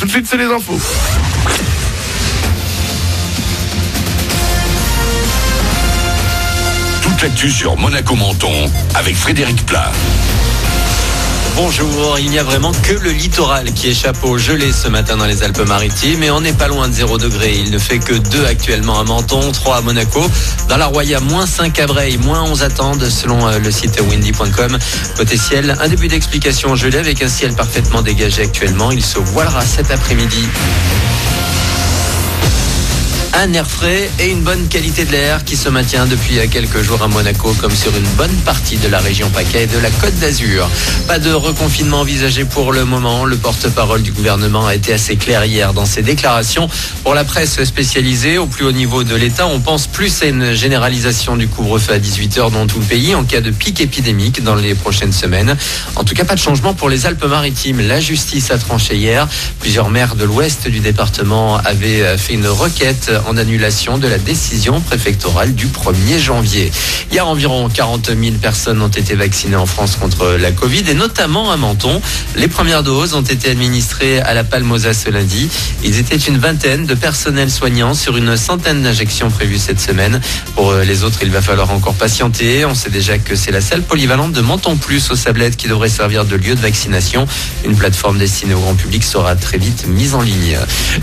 Tout de suite, c'est les infos. Toute l'actu sur Monaco Menton avec Frédéric Plat. Bonjour, il n'y a vraiment que le littoral qui échappe au gelé ce matin dans les Alpes-Maritimes et on n'est pas loin de 0 degré. Il ne fait que 2 actuellement à Menton, 3 à Monaco. Dans la Roya, moins 5 à Breil, moins 11 à Tende selon le site windy.com. Côté ciel, un début d'explication au gelé avec un ciel parfaitement dégagé actuellement. Il se voilera cet après-midi. Un air frais et une bonne qualité de l'air qui se maintient depuis quelques jours à Monaco comme sur une bonne partie de la région PACA et de la Côte d'Azur. Pas de reconfinement envisagé pour le moment. Le porte-parole du gouvernement a été assez clair hier dans ses déclarations. Pour la presse spécialisée au plus haut niveau de l'État, on pense plus à une généralisation du couvre-feu à 18h dans tout le pays en cas de pic épidémique dans les prochaines semaines. En tout cas, pas de changement pour les Alpes-Maritimes. La justice a tranché hier. Plusieurs maires de l'ouest du département avaient fait une requête en annulation de la décision préfectorale du 1er janvier. Hier, environ 40 000 personnes ont été vaccinées en France contre la Covid et notamment à Menton. Les premières doses ont été administrées à la Palmosa ce lundi. Ils étaient une vingtaine de personnels soignants sur une centaine d'injections prévues cette semaine. Pour les autres, il va falloir encore patienter. On sait déjà que c'est la salle polyvalente de Menton Plus aux Sablettes qui devrait servir de lieu de vaccination. Une plateforme destinée au grand public sera très vite mise en ligne.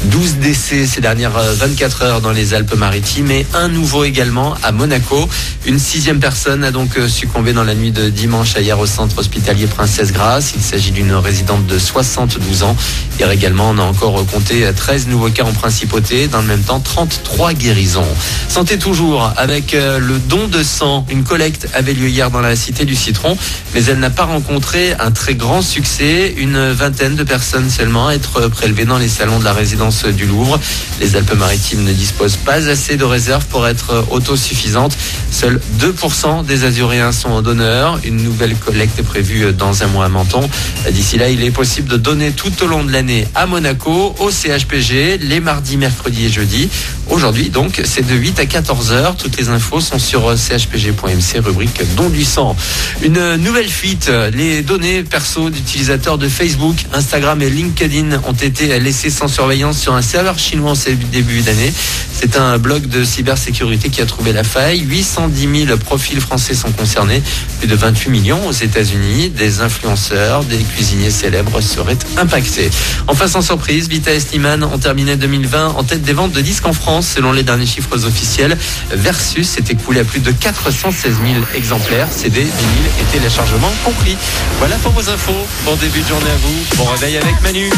12 décès ces dernières 24 heures dans les Alpes-Maritimes et un nouveau également à Monaco. Une 6e personne a donc succombé dans la nuit de dimanche à hier au centre hospitalier Princesse Grace. Il s'agit d'une résidente de 72 ans. Hier également, on a encore compté 13 nouveaux cas en principauté. Dans le même temps, 33 guérisons. Santé toujours avec le don de sang. Une collecte avait lieu hier dans la cité du Citron, mais elle n'a pas rencontré un très grand succès. Une vingtaine de personnes seulement à être prélevées dans les salons de la résidence du Louvre. Les Alpes-Maritimes ne disposent pas assez de réserves pour être autosuffisantes. Seuls 2% des Azuréens sont en donneur. Une nouvelle collecte est prévue dans un mois à Menton. D'ici là, il est possible de donner tout au long de l'année à Monaco, au CHPG, les mardis, mercredis et jeudis. Aujourd'hui, donc, c'est de 8 à 14 heures. Toutes les infos sont sur chpg.mc, rubrique don du sang. Une nouvelle fuite. Les données perso d'utilisateurs de Facebook, Instagram et LinkedIn ont été laissées sans surveillance sur un serveur chinois en ce début d'année. C'est un blog de cybersécurité qui a trouvé la faille. 810 000 profils français sont concernés. Plus de 28 millions aux États-Unis. Des influenceurs, des cuisiniers célèbres seraient impactés. Enfin, sans surprise, Vita et Slimane ont terminé 2020 en tête des ventes de disques en France. Selon les derniers chiffres officiels, Versus s'est écoulé à plus de 416 000 exemplaires. CD, vinyle et téléchargement compris. Voilà pour vos infos. Bon début de journée à vous. Bon réveil avec Manu.